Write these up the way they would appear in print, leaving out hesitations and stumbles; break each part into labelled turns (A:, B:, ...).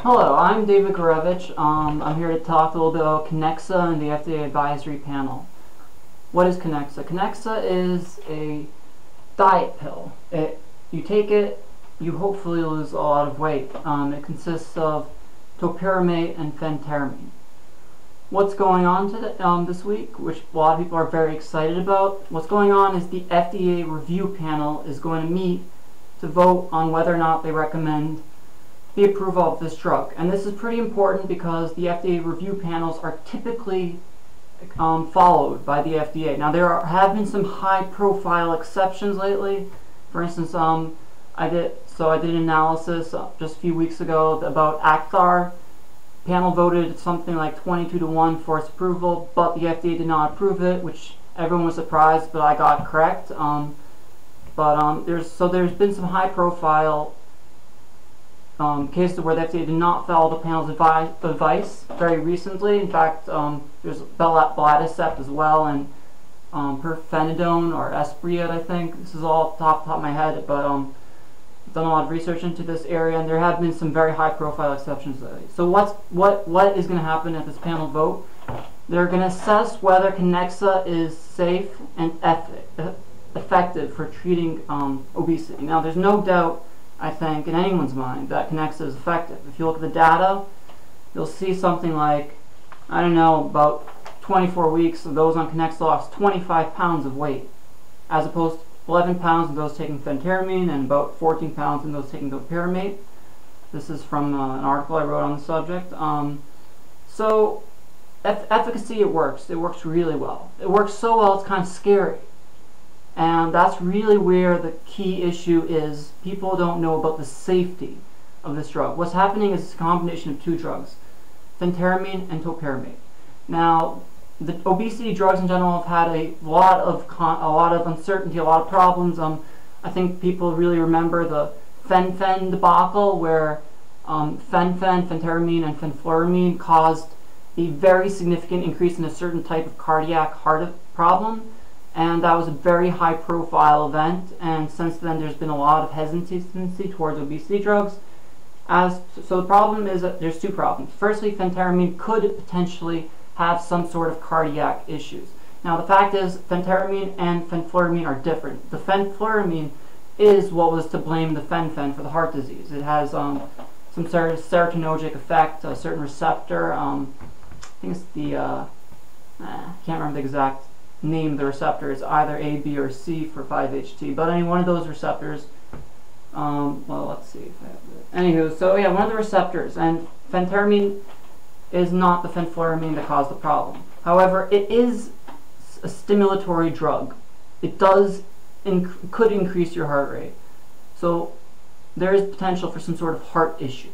A: Hello, I'm David Gorevich. I'm here to talk a little bit about Qnexa and the FDA advisory panel. What is Qnexa? Qnexa is a diet pill. You take it, you hopefully lose a lot of weight. It consists of topiramate and phentermine. What's going on this week, which a lot of people are very excited about, what's going on is the FDA review panel is going to meet to vote on whether or not they recommend the approval of this drug. And this is pretty important because the FDA review panels are typically followed by the FDA. Now have been some high profile exceptions lately. For instance, I did an analysis just a few weeks ago about Acthar. Panel voted something like 22-1 for its approval, but the FDA did not approve it, which everyone was surprised, but I got correct. There's been some high profile cases where the FDA did not follow the panel's advice very recently. In fact, there's belatacept as well, and perfenidone or Esbriet, I think. This is all off the top of my head, but I've done a lot of research into this area, and there have been some very high-profile exceptions lately. So what is going to happen at this panel vote? They're going to assess whether Qnexa is safe and effective for treating obesity. Now, there's no doubt, I think, in anyone's mind that Qnexa is effective. If you look at the data, you'll see something like, I don't know, about 24 weeks of those on Qnexa lost 25 pounds of weight, as opposed to 11 pounds in those taking phentermine and about 14 pounds in those taking topiramate. This is from an article I wrote on the subject. So efficacy, it works. It works really well. It works so well it's kind of scary. And that's really where the key issue is. People don't know about the safety of this drug. What's happening is a combination of two drugs, phentermine and topiramate. Now, the obesity drugs in general have had a lot of uncertainty, a lot of problems. I think people really remember the fen-phen debacle, where phentermine and fenfluramine caused a very significant increase in a certain type of cardiac heart problem. And that was a very high profile event, and since then there's been a lot of hesitancy towards obesity drugs. So the problem is that there's two problems. Firstly, phentermine could potentially have some sort of cardiac issues. Now the fact is, phentermine and fenfluramine are different. The fenfluramine is what was to blame the fen-phen for the heart disease. It has some sort of serotonergic effect, a certain receptor. I think it's the, I can't remember the exact name of the receptor. Is either A, B, or C for 5-HT, but any one of those receptors, well, let's see if I have it. Anywho, so yeah, one of the receptors, and phentermine is not the fenfluramine that caused the problem. However, it is a stimulatory drug. It could increase your heart rate. So there is potential for some sort of heart issue.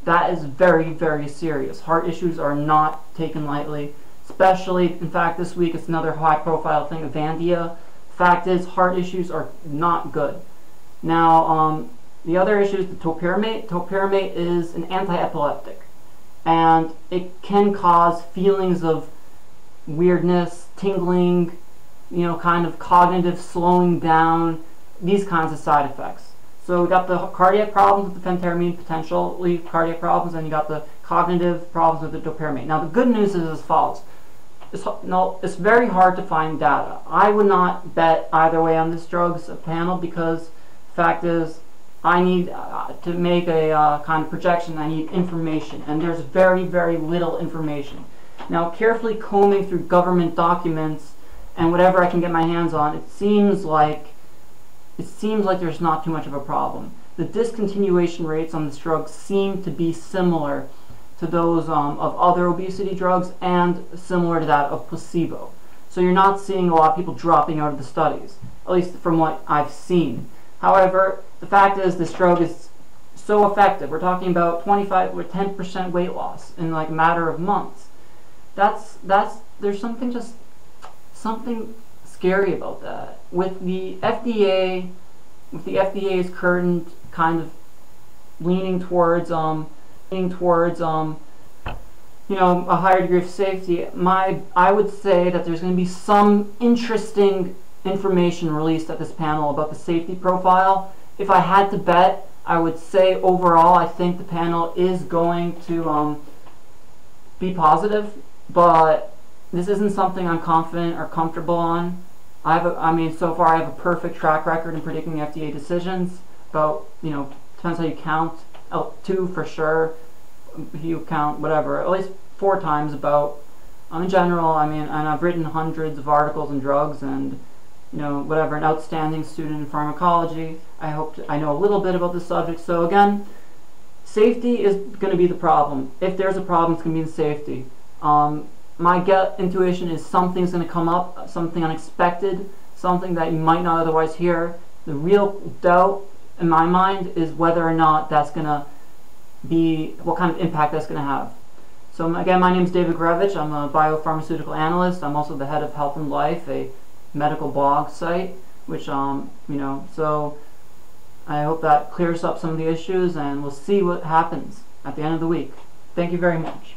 A: That is very, very serious. Heart issues are not taken lightly. Especially, in fact, this week it's another high-profile thing, Avandia. Fact is, heart issues are not good. Now, the other issue is the topiramate. Topiramate is an anti-epileptic, and it can cause feelings of weirdness, tingling, kind of cognitive slowing down, these kinds of side effects. So we got the cardiac problems with the phentermine, potentially cardiac problems, and you got the cognitive problems with the topiramate. Now, the good news is as follows. It's very hard to find data. I would not bet either way on this drug's panel, because the fact is, I need to make a kind of projection. I need information, and there's very, very little information. Now, carefully combing through government documents and whatever I can get my hands on, it seems like there's not too much of a problem. The discontinuation rates on this drug seem to be similar to those of other obesity drugs, and similar to that of placebo. So you're not seeing a lot of people dropping out of the studies, at least from what I've seen. However, the fact is this drug is so effective. We're talking about 25 or 10% weight loss in like a matter of months. There's something scary about that. With the FDA's current kind of leaning towards a higher degree of safety, I would say that there's going to be some interesting information released at this panel about the safety profile. If I had to bet, I would say overall I think the panel is going to be positive, but this isn't something I'm confident or comfortable on. I mean, so far I have a perfect track record in predicting FDA decisions. About, depends how you count. 2 for sure. If you count whatever, at least 4 times about. In general, I mean, and I've written hundreds of articles on drugs, and whatever, an outstanding student in pharmacology. I know a little bit about the subject. So again, safety is going to be the problem. If there's a problem, it's going to be the safety. My gut intuition is something's going to come up, something unexpected, something that you might not otherwise hear. The real doubt in my mind is whether or not that's going to be, what kind of impact that's going to have. So again, my name is David Grevich. I'm a biopharmaceutical analyst. I'm also the head of Health and Life, a medical blog site, which, so I hope that clears up some of the issues, and we'll see what happens at the end of the week. Thank you very much.